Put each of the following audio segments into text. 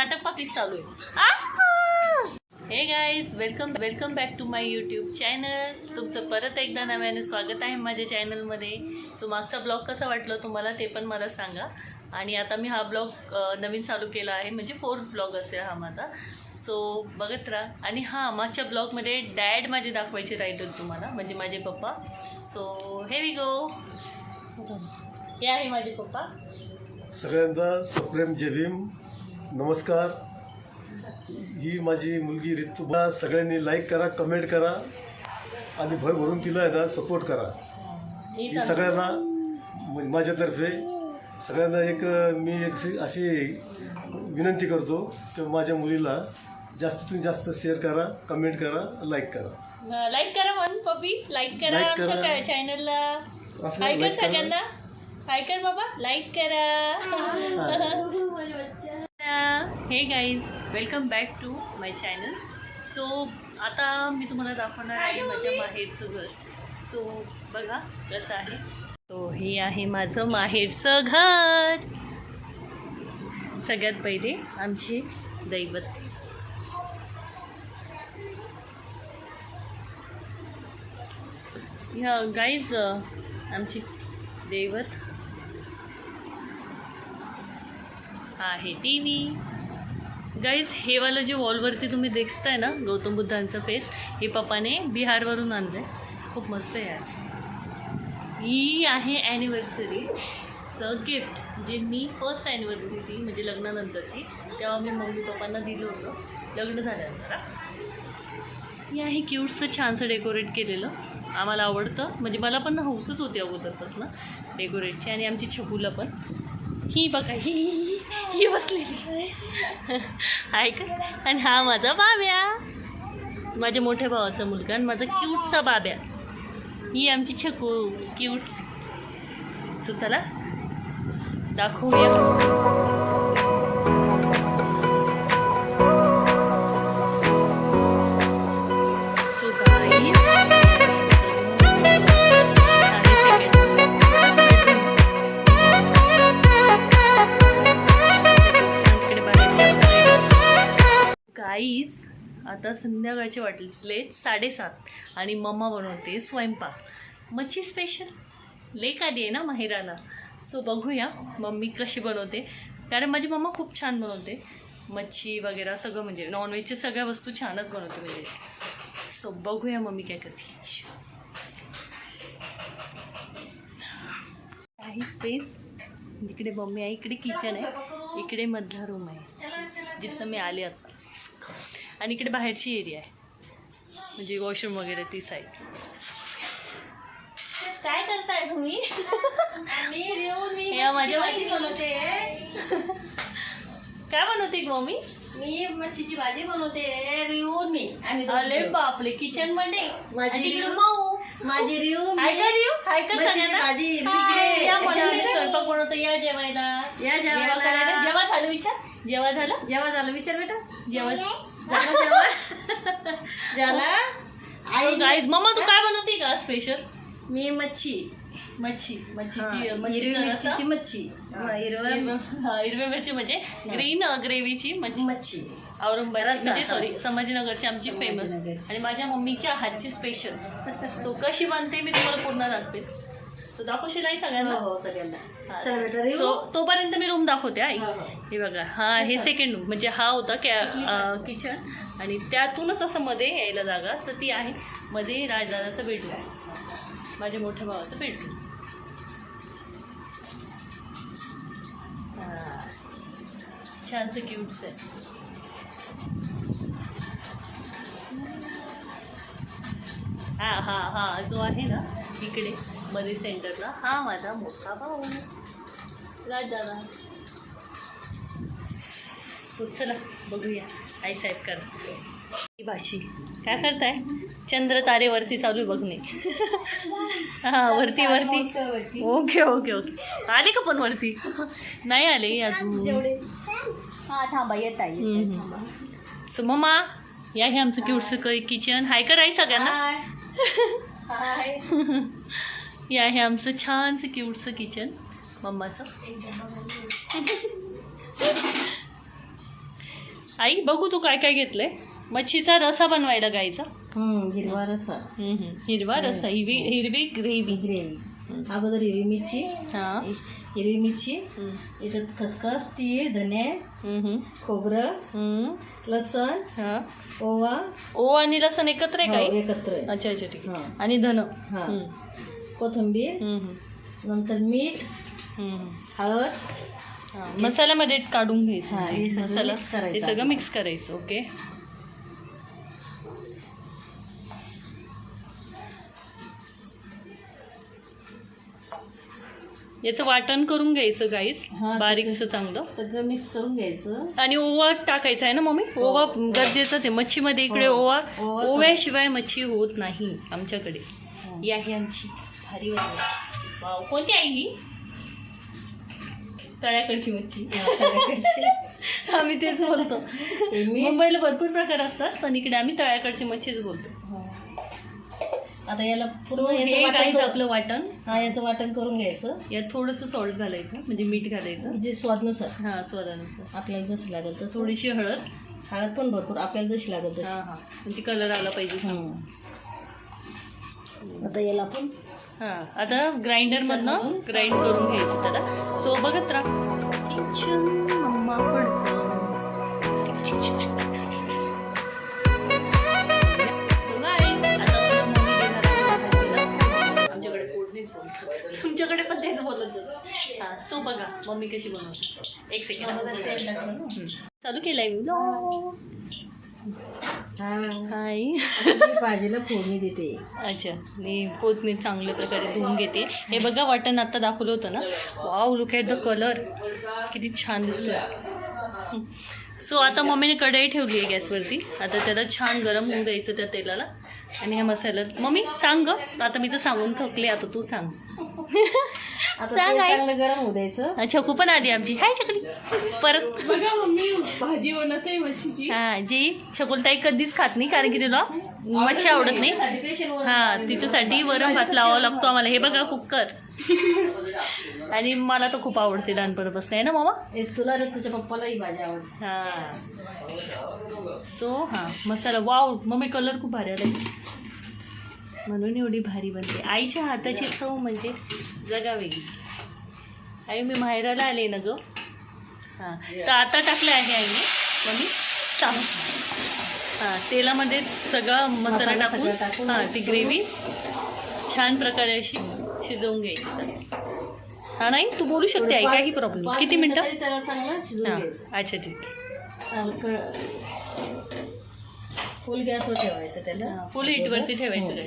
नाटक पाकिट चालू आहे. Hey guys, welcome back to my YouTube channel. तुमचं परत एकदा नव्याने स्वागत आहे माझ्या चॅनलमध्ये. सो मागचा ब्लॉग कसा वाटला तुम्हाला ते पण मला सांगा. आणि आता मी हा ब्लॉग नवीन चालू केला आहे, म्हणजे 4th ब्लॉग असेल हा माझा. सो बघत राहा. आणि हां, मागच्या ब्लॉगमध्ये डॅड माझे दाखवायचे राहिलं तुम्हाला, म्हणजे माझे पप्पा. सो हे वी गो. हे आहे माझे पप्पा. सगळ्यांना सप्रेम जय भीम, नमस्कार. ही माझी मुलगी ऋतुबा. सगळ्यांनी लाईक करा, कमेंट करा आणि भरभरून तिला आहे ना सपोर्ट करा. ही सगळ्यांना माझ्यातर्फे सगळ्यांना मी अशी विनंती करतो की माझ्या मुलीला जास्तीतून जास्त शेअर करा, कमेंट करा, लाईक करा. लाईक करा म्हण पप्पी, लाईक करा आमच्या चॅनलला. हाय कर सगळ्यांना, हाय कर बाबा, लाईक करा. Hey guys, welcome back to my channel. So आता मी तुम्हाला दाखवणार आहे माझ्या माहेरचं घर. सो बघा कसं आहे. सो हे आहे माझं माहेरचं घर. सगळ्यात पहिले आमचे दैवत. गाईज आमची दैवत आहे टी व्ही. गाईज हे वालं जे वॉलवरती तुम्ही दिसताय ना गौतम बुद्धांचं फेस, हे पप्पाने बिहारवरून आणलं आहे. खूप मस्त आहे यार. ही आहे ॲनिव्हर्सरीचं गिफ्ट, जे मी फर्स्ट ॲनिव्हर्सरी म्हणजे लग्नानंतरची, तेव्हा मी मम्मी पप्पांना दिलं होतं लग्न झाल्यानंतर. ही आहे क्यूटचं छानसं डेकोरेट केलेलं. आम्हाला आवडतं, म्हणजे मला पण हौसच होती अगोदरपासून डेकोरेटची. आणि आमची छकुला पण. ही बघा, ही बसलेली आहे का. आणि हा माझा बाब्या, माझ्या मोठ्या भावाचा मुलगा आणि माझा क्यूटचा बाब्या. ही आमची छकू क्यूट्स. सो चला दाखवूया. सो गाईज, गाईज आता संध्याकाळचे वाटले 7:30 आणि मम्मा बनवते स्वयंपाक. मच्छी स्पेशल. लेक आली आहे ना माहेराला. सो बघूया मम्मी कशी बनवते, कारण माझी मम्मा खूप छान बनवते मच्छी वगैरे सगळं, म्हणजे नॉनव्हेजच्या सगळ्या वस्तू छानच बनवते म्हणजे. सो बघूया मम्मी काय करते. काही स्पेस जिकडे मम्मी आहे, इकडे किचन आहे, इकडे मधला रूम आहे जिथं मी आले आता, आणि इकडे बाहेरची एरिया आहे म्हणजे वॉशरूम वगैरे ती साईड. काय करताय तुम्ही? माझ्या भाजी बनवते. काय बनवते मम्मी? मी मच्छीची भाजी बनवते. रिओ मी. अरे बापले, किचन मध्ये माझी माऊ. माझी रिओ. काय कर रिओ? काय कर सगळ्यांना? भाजी या मला स्वयंपाक बनवतो. या जेवायला. या जेवायला. जेव्हा झालं विचार. जेव्हा झालं विचार बेटा. जेव्हा झाला. आई गाईज, मम्मा तू काय बनवते का स्पेशल? मी मच्छीची मच्छी. हिरव्या मिरची म्हणजे ग्रीन ग्रेव्हीची मच्छी. औरंगाबाद म्हणजे सॉरी संभाजीनगरची आमची फेमस, आणि माझ्या मम्मीच्या हातची स्पेशल. सो कशी बनते मी तुम्हाला पूर्ण दाखवेल. सो दाखवशील आई सगळ्यांना? हो सगळ्यांना. सो तोपर्यंत मी रूम दाखवते. आई हे बघा, हा हे सेकंड रूम, म्हणजे हा होता किचन, आणि त्यातूनच असं मध्ये यायला जागा, तर ती आहे मध्ये राजदादाचं बेडरूम, माझ्या मोठ्या भावाचं बेडरूम. छानसं क्यूट्स आहे. हा जो आहे ना इकडे मध्ये सेंटरला, हा माझा मोठा भाऊ राजदादा. चला बघूया आई साहेब करते भाषी. काय करताय? चंद्र तारेवरती चालू बघणे. हां वरती. ओके. आले का पण वरती? नाही आले अजून. हा थांबा, येत आहे. सो मम्मा, या हे आमचं क्यूटचं किचन. हाय कर आई सगळ्यांना. या हे आमचं छानसं क्यूटचं किचन मम्माचं. आई बघू तू काय काय घेतलंय. मच्छीचा रसा बनवायला गाईचा. हिरवा रसा, हिरवा रसा, हिरवी ग्रेव्ही. ग्रेव्ही. अगोदर हिरवी मिरची, हा. हिरवी मिरची, याच्यात खसखस, तीळ, धने, खोबरं, लसण, हा. ओवा. ओवा आणि लसण एकत्र आहे काही. एकत्र आहे. अच्छा अच्छा ठीक आहे. हा. आणि धन. हा. कोथिंबीर, नंतर मीठ, हळद. मसाल्यामध्ये काढून हा, घ्यायचं. हे सगळं मसाला mix करायचं. हे सगळं मिक्स करायचं. ओके. याचं वाटण करून घ्यायचं गाईस, हा, बारीकचं चांगलं. सगळं मिक्स करून घ्यायचं. आणि ओवा टाकायचा आहे ना मम्मी. ओवा गरजेचंच आहे मच्छीमध्ये. इकडे ओवा, ओव्याशिवाय मच्छी होत नाही आमच्याकडे. ही आहे आमची भारी वाव. कोणती आहे ही? तळ्याकडची मच्छी. आम्ही तेच बोलतो. मुंबईला भरपूर प्रकार असतात, पण इकडे आम्ही तळ्याकडची मच्छीच बोलतो. आता याला पूर्ण हे याचं वाटण गाईचं करून- आपलं वाटण. हा, याचं वाटण करून घ्यायचं. यात थोडंसं सॉल्ट घालायचं, म्हणजे मीठ घालायचं. जे स्वादनुसार हा, स्वादानुसार. आपल्याला जसं लागेल तसं. थोडीशी हळद. हळद पण भरपूर आपल्याला जशी लागेल तशी. हा हा, म्हणजे कलर आला पाहिजे. आता याला आपण हा, आता ग्राइंडरमधनं ग्राइंड करून घ्यायचं त्याला. सो बघत राहा. किचन मम्मा पडतं. तुमच्याकडे पण तेच बोलत होतं. हा, सो बघा मम्मी कशी बनवते. एक सेकंड. चालू केलंय मी. हाय. मी भाजीला फोडणी देते. अच्छा, मी कोथमीर चांगल्या प्रकारे धुवून घेते. हे बघा वाटण आता दाखवलं होतं ना. Wow, look at the colour, किती छान दिसतोय. सो आता मम्मीने कढई ठेवली आहे गॅसवरती. आता त्याला छान गरम होऊन द्यायचं त्या तेलाला. आणि ह्या मसाल्यात मम्मी सांग ग. आता मी तर सांगून थकले, आता तू सांग. आता सांग आई. चांगलं गरम होऊ द्यायचं. छकू पण आली आमची. हाय छकली. परत बघा मम्मी भाजी बनवते मच्छीची. हा, जी छकुलताई कधीच खात नाही, कारण की तिला मच्छी आवडत नाही. हा, तिच्यासाठी वरण भात लावावा लागतो आम्हाला. हे बघा कुकर. आणि मला तर खूप आवडते लहानपणापासून, आहे ना मामा. एक तुला रे तुझ्या पप्पाला ही भाजी आवडते. हा. सो हा मसाला. वाव मम्मी, कलर खूप भारी आला, म्हणून एवढी भारी बनते. आईच्या हाताची चव म्हणजे जगा वेगळी. आई मी माहेराला आले ना गं. हां, तर आता टाकलं आहे आईने मम्मी सांग. हां, तेलामध्ये सगळा मसाला टाकून हां, ती ग्रेव्ही छान प्रकारे अशी शिजवून घ्यायची. हा, नाही तू बोलू शकते आई, काही प्रॉब्लेम. किती मिनटं? त्याला चांगलं शिजवून हां, घ्यायचं. अच्छा ठीक आहे. फुल गॅसवर ठेवायचं त्याला. फुल हीटवरती ठेवायचं काय.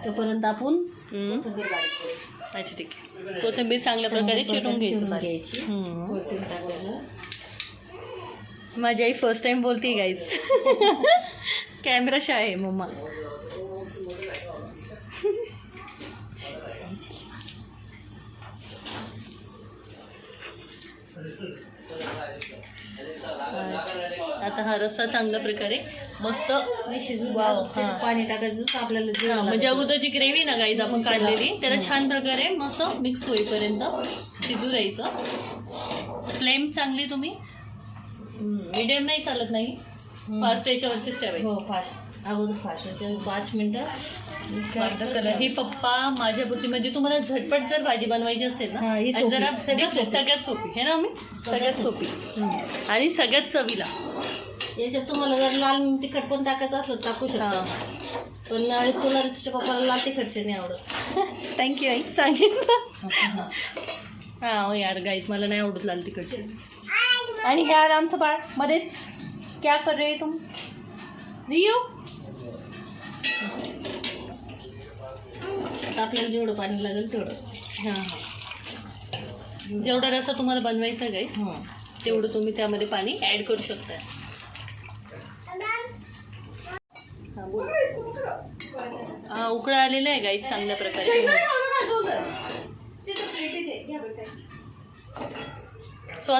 तोपर्यंत आपण कोथिंबीर बारीक करू. अच्छा ठीक आहे. कोथिंबीर चांगल्या प्रकारे चिरून घ्यायचं बारीक. कोथिंबीर टाकायला. माझी आई फर्स्ट टाइम बोलते गाईज. कॅमेरा शाय आहे मम्मा. आता हा रस्सा चांगल्या प्रकारे मस्त शिजून वाव. त्याच्यात पाणी टाकायचं जसं आपल्याला जे हा, म्हणजे लागेल. अगोदरची ग्रेव्ही ना गाईज आपण काढलेली, त्याला छान प्रकारे मस्त मिक्स होईपर्यंत शिजू द्यायचं. फ्लेम चांगली तुम्ही मीडियम नाही चालत नाही, फास्ट याच्यावरतीच ठेवायची. हो, फास्ट. अगोदर फास्ट 5 मिनटं. ही पप्पा माझ्यापुरती, म्हणजे तुम्हाला झटपट जर भाजी बनवायची असेल ना, हा, ही आणि सोपी. जरा सगळ्यात सगळ्यात सोपी आहे ना मी. सगळ्यात सोपी आणि सगळ्यात चवीला. याच्यात तुम्हाला जर लाल तिखट पण टाकायचं असलं तर टाकू शकता. पण तुला तुझ्या पप्पाला लाल तिखटचे नाही आवडत. थँक्यू आई, सांगितलं. हां हो यार गाईज, मला नाही आवडत लाल तिखट. आणि हे आमचं बाळ मध्येच क्या कर रे तुम रियू. आता आपल्याला जेवढं पाणी लागेल तेवढं. हां हां, जेवढा रस्सा तुम्हाला बनवायचा गाईज तेवढं तुम्ही त्यामध्ये पाणी ॲड करू शकता. हां, उकळा आलेला आहे गाईज चांगल्या प्रकारे. सो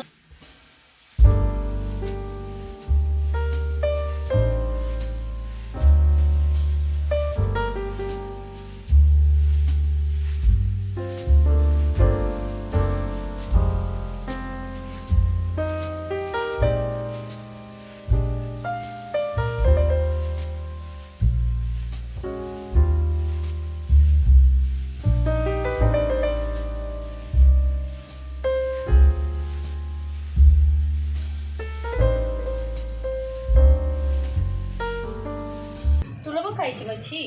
खायची मच्छी.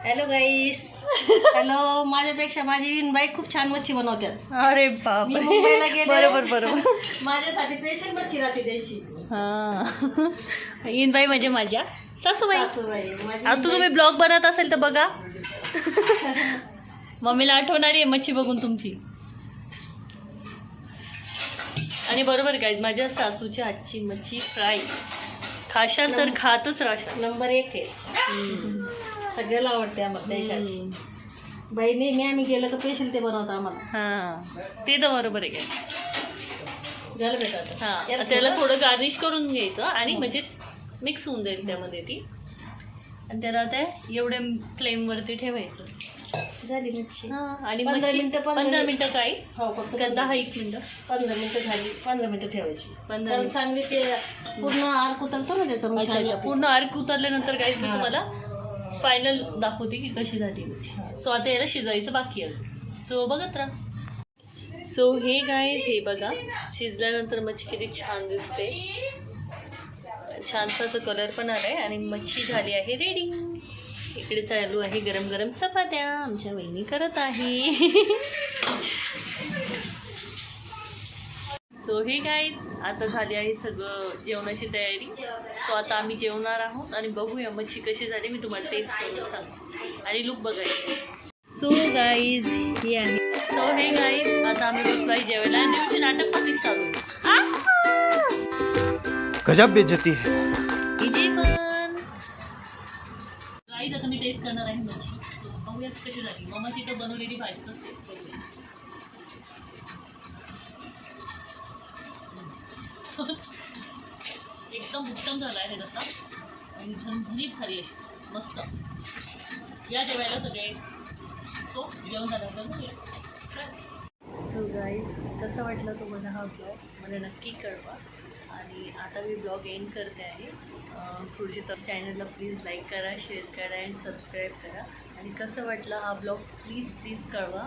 हॅलो गाईस. हॅलो. माझ्यापेक्षा माझी विनबाई खूप छान मच्छी बनवतात. अरे मी बाप मुंबईला गेले. बरोबर माझ्यासाठी स्पेशल मच्छी राहते द्यायची. हां इनबाई म्हणजे माझ्या सासूबाई. सासूबाई माझी आता तुम्ही ब्लॉग बनवत असेल तर बघा. मम्मीला आठवणारी आहे मच्छी बघून तुमची. आणि बरोबर काय माझ्या सासूच्या हातची मच्छी फ्राय खाशाल तर खातच राहशाल. नंबर 1 आहे. सगळ्याला आवडते आम्हाला देशाची. बाई नेहमी आम्ही गेलो का स्पेशल ते बनवतं आम्हाला. हां ते तर बरोबर आहे काय. झालं बेटा आता. हां त्याला थोडं गार्निश करून घ्यायचं आणि म्हणजे मिक्स होऊन जाईल त्यामध्ये ती. आणि त्याला ते एवढ्या फ्लेमवरती ठेवायचं. झाली मच्छी. हां आणि 15 मिनिटं 15 मिनिटं काय हो फक्त का 10-1 मिनिटं. 15 मिनिटं झाली. 15 मिनिटं ठेवायची. 15 कारण मिनिटं. चांगली ते पूर्ण आर्क उतरतो ना त्याचा मग छान अच्छा लागते. पूर्ण आर्क उतरल्यानंतर काय मी हां. तुम्हाला फायनल दाखवते की कशी झाली. सो आता याला शिजवायचं बाकी आहे अजून. सो बघत राहा. सो हे गाईज हे बघा शिजल्यानंतर मच्छी किती छान दिसते. छानसा असं कलर पण आला आहे आणि मच्छी झाली आहे रेडी. इकडे चालू आहे गरम गरम चपात्या. आमच्या वहिनी करत आहे. सो हे गाईज आता झाली आहे सगळं जेवणाची तयारी. सो आता आम्ही जेवणार आहोत आणि बघूया मच्छी कशी झाली. मी तुम्हाला टेस्ट करून सांगते आणि लुक बघायचं. सो गाईज ही आहे. सो हे गाईज आता आम्ही बसलो आहे जेवायला आणि आमचे नाटक पण चालू आहे. गजब बेइज्जती है. इथे पण गाईज आता मी टेस्ट करणार आहे मच्छी. बघूया कशी झाली. मम्माची तर बनवलेली भाजीच असते. एकदम उत्तम झाला आहे रस्सा आणि झणझणीत झाली आहे मस्त. या जेवायला सगळे. तो जेवण झाल्यानंतर सो गाईज कसा वाटला तुम्हाला हा ब्लॉग मला नक्की कळवा. आणि आता मी ब्लॉग एंड करते आहे. थोडीशी तर चॅनलला प्लीज लाईक करा, शेअर करा अँड सबस्क्राईब करा. आणि कसं वाटलं हा ब्लॉग प्लीज कळवा.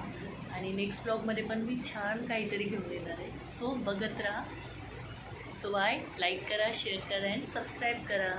आणि नेक्स्ट ब्लॉगमध्ये पण मी छान काहीतरी घेऊन येणार आहे. सो बघत राहा. So bye. लाईक करा, शेअर करा अँड सबस्क्राईब करा.